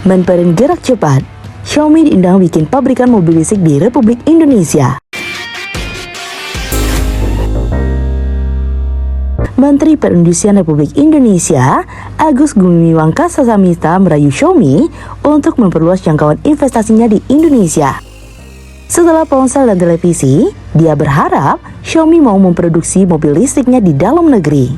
Menperin gerak cepat, Xiaomi diundang bikin pabrikan mobil listrik di Republik Indonesia. Menteri Perindustrian Republik Indonesia, Agus Gumiwang Karsasamita merayu Xiaomi untuk memperluas jangkauan investasinya di Indonesia. Setelah ponsel dan televisi, dia berharap Xiaomi mau memproduksi mobil listriknya di dalam negeri.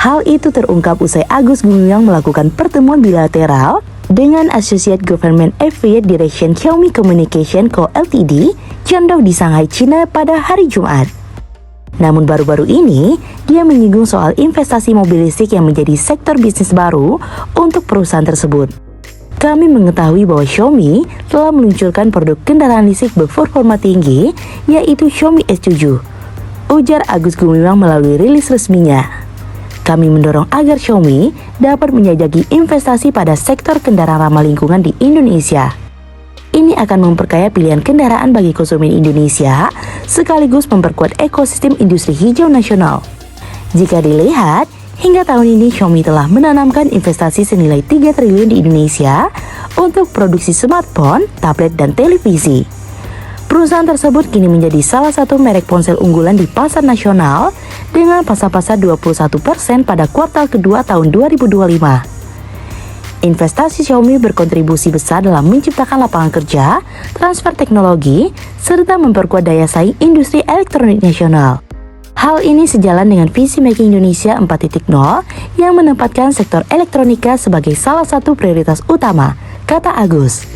Hal itu terungkap usai Agus Gumiwang melakukan pertemuan bilateral dengan Associate Government Affairs Direction Xiaomi Communication Co. Ltd. Jiangdong di Shanghai, China pada hari Jumat. Namun baru-baru ini, dia menyinggung soal investasi mobil listrik yang menjadi sektor bisnis baru untuk perusahaan tersebut. Kami mengetahui bahwa Xiaomi telah meluncurkan produk kendaraan listrik berperforma tinggi, yaitu Xiaomi S7, ujar Agus Gumiwang melalui rilis resminya. Kami mendorong agar Xiaomi dapat menjajaki investasi pada sektor kendaraan ramah lingkungan di Indonesia. Ini akan memperkaya pilihan kendaraan bagi konsumen Indonesia, sekaligus memperkuat ekosistem industri hijau nasional. Jika dilihat, hingga tahun ini Xiaomi telah menanamkan investasi senilai 3 triliun di Indonesia untuk produksi smartphone, tablet, dan televisi. Perusahaan tersebut kini menjadi salah satu merek ponsel unggulan di pasar nasional dengan pasar 21% pada kuartal kedua tahun 2025. Investasi Xiaomi berkontribusi besar dalam menciptakan lapangan kerja, transfer teknologi, serta memperkuat daya saing industri elektronik nasional. Hal ini sejalan dengan visi Making Indonesia 4.0 yang menempatkan sektor elektronika sebagai salah satu prioritas utama, kata Agus.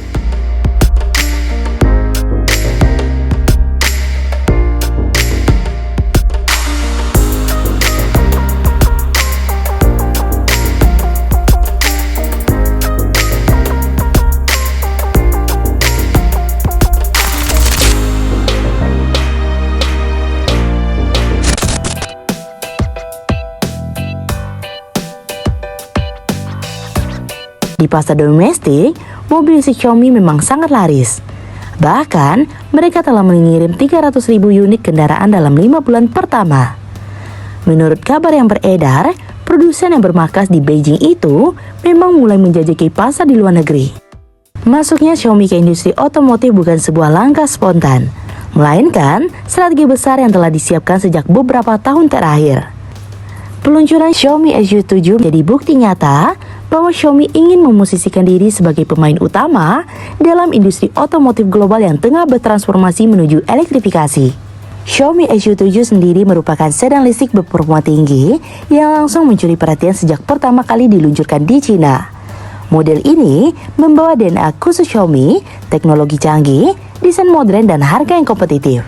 Di pasar domestik, mobil listrik Xiaomi memang sangat laris. Bahkan, mereka telah mengirim 300.000 unit kendaraan dalam 5 bulan pertama. Menurut kabar yang beredar, produsen yang bermarkas di Beijing itu memang mulai menjajaki pasar di luar negeri. Masuknya Xiaomi ke industri otomotif bukan sebuah langkah spontan, melainkan strategi besar yang telah disiapkan sejak beberapa tahun terakhir. Peluncuran Xiaomi S7 menjadi bukti nyata bahwa Xiaomi ingin memosisikan diri sebagai pemain utama dalam industri otomotif global yang tengah bertransformasi menuju elektrifikasi. Xiaomi S7 sendiri merupakan sedan listrik berperforma tinggi yang langsung mencuri perhatian sejak pertama kali diluncurkan di China. Model ini membawa DNA khusus Xiaomi, teknologi canggih, desain modern, dan harga yang kompetitif.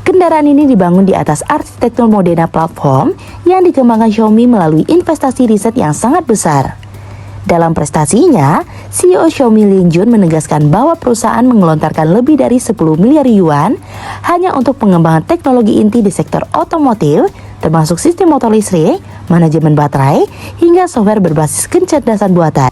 Kendaraan ini dibangun di atas arsitektur Modena platform yang dikembangkan Xiaomi melalui investasi riset yang sangat besar. Dalam prestasinya, CEO Xiaomi Lin Jun menegaskan bahwa perusahaan mengelontarkan lebih dari 10 miliar yuan hanya untuk pengembangan teknologi inti di sektor otomotif, termasuk sistem motor listrik, manajemen baterai, hingga software berbasis kecerdasan buatan.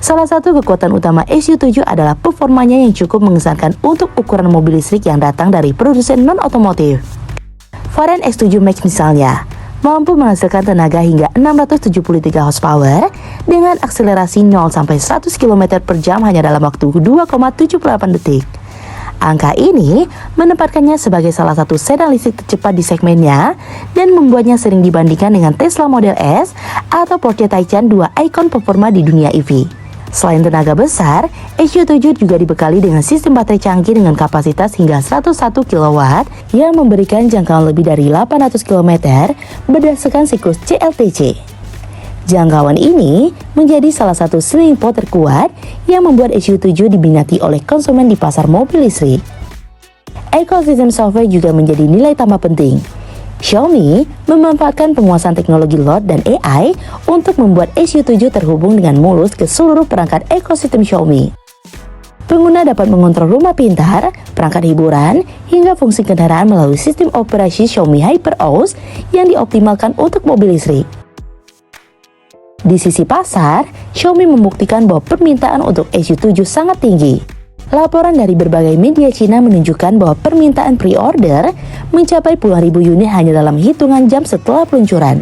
Salah satu kekuatan utama S7 adalah performanya yang cukup mengesankan untuk ukuran mobil listrik yang datang dari produsen non-otomotif. Varian X7 Max misalnya, mampu menghasilkan tenaga hingga 673 horsepower dengan akselerasi 0-100 km per jam hanya dalam waktu 2,78 detik. Angka ini menempatkannya sebagai salah satu sedan listrik tercepat di segmennya dan membuatnya sering dibandingkan dengan Tesla Model S atau Porsche Taycan, dua ikon performa di dunia EV. Selain tenaga besar, S7 juga dibekali dengan sistem baterai canggih dengan kapasitas hingga 101 kW yang memberikan jangkauan lebih dari 800 km berdasarkan siklus CLTC. Jangkauan ini menjadi salah satu selling point terkuat yang membuat S7 diminati oleh konsumen di pasar mobil listrik. Ekosistem software juga menjadi nilai tambah penting. Xiaomi memanfaatkan penguasaan teknologi LoT dan AI untuk membuat SU7 terhubung dengan mulus ke seluruh perangkat ekosistem Xiaomi. Pengguna dapat mengontrol rumah pintar, perangkat hiburan, hingga fungsi kendaraan melalui sistem operasi Xiaomi HyperOS yang dioptimalkan untuk mobil listrik. Di sisi pasar, Xiaomi membuktikan bahwa permintaan untuk SU7 sangat tinggi. Laporan dari berbagai media Cina menunjukkan bahwa permintaan pre-order mencapai puluhan ribu unit hanya dalam hitungan jam setelah peluncuran.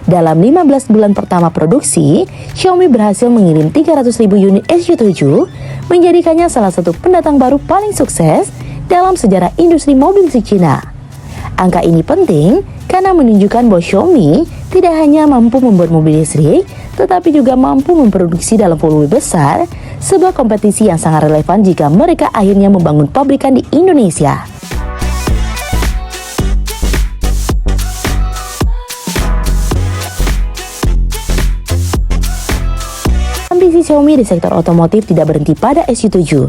Dalam 15 bulan pertama produksi, Xiaomi berhasil mengirim 300 ribu unit SU7, menjadikannya salah satu pendatang baru paling sukses dalam sejarah industri mobil di Cina. Angka ini penting karena menunjukkan bahwa Xiaomi tidak hanya mampu membuat mobil listrik, tetapi juga mampu memproduksi dalam volume besar, sebuah kompetisi yang sangat relevan jika mereka akhirnya membangun pabrikan di Indonesia. Ambisi Xiaomi di sektor otomotif tidak berhenti pada SU7.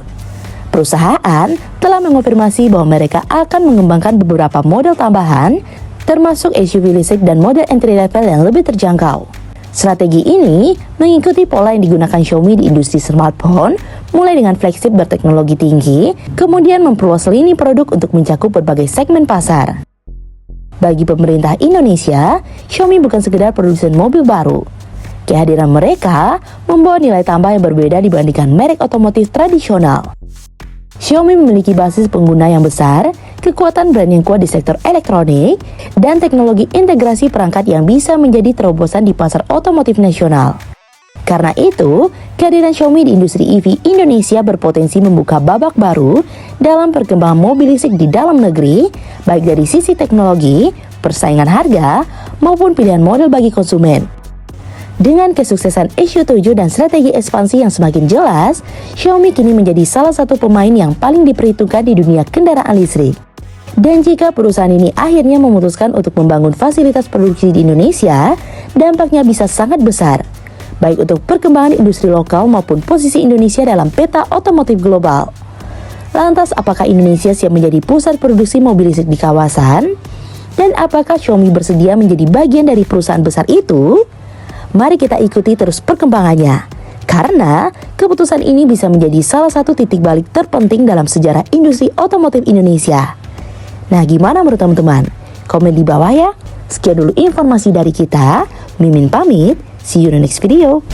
Perusahaan telah mengonfirmasi bahwa mereka akan mengembangkan beberapa model tambahan, termasuk SUV listrik dan model entry level yang lebih terjangkau. Strategi ini mengikuti pola yang digunakan Xiaomi di industri smartphone, mulai dengan flagship berteknologi tinggi, kemudian memperluas lini produk untuk mencakup berbagai segmen pasar. Bagi pemerintah Indonesia, Xiaomi bukan sekedar produsen mobil baru. Kehadiran mereka membawa nilai tambah yang berbeda dibandingkan merek otomotif tradisional. Xiaomi memiliki basis pengguna yang besar, kekuatan brand yang kuat di sektor elektronik, dan teknologi integrasi perangkat yang bisa menjadi terobosan di pasar otomotif nasional. Karena itu, kehadiran Xiaomi di industri EV Indonesia berpotensi membuka babak baru dalam perkembangan mobil listrik di dalam negeri, baik dari sisi teknologi, persaingan harga, maupun pilihan model bagi konsumen. Dengan kesuksesan SU7 dan strategi ekspansi yang semakin jelas, Xiaomi kini menjadi salah satu pemain yang paling diperhitungkan di dunia kendaraan listrik. Dan jika perusahaan ini akhirnya memutuskan untuk membangun fasilitas produksi di Indonesia, dampaknya bisa sangat besar, baik untuk perkembangan industri lokal maupun posisi Indonesia dalam peta otomotif global. Lantas, apakah Indonesia siap menjadi pusat produksi mobil listrik di kawasan? Dan apakah Xiaomi bersedia menjadi bagian dari perusahaan besar itu? Mari kita ikuti terus perkembangannya, karena keputusan ini bisa menjadi salah satu titik balik terpenting dalam sejarah industri otomotif Indonesia. Nah, gimana menurut teman-teman? Komen di bawah ya. Sekian dulu informasi dari kita. Mimin pamit, see you in the next video.